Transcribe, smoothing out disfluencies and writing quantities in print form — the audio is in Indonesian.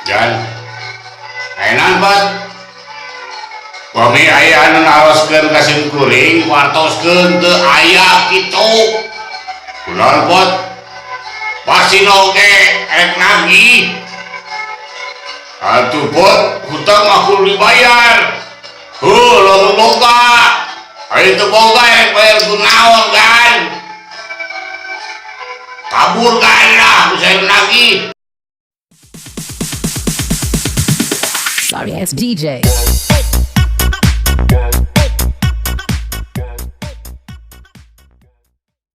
Dan enak banget. Kami ayah anu naroskeun ka simkuring wartoskeun teu aya kitu. Kunaon pot? Pasino ge rek nagih. Atuh pot, hutang mah kudu dibayar. Lalu boga. Ayo teu boga rek bayar kunaon kan? Kabur kan lah, bisa nagih. Sorry ass DJ.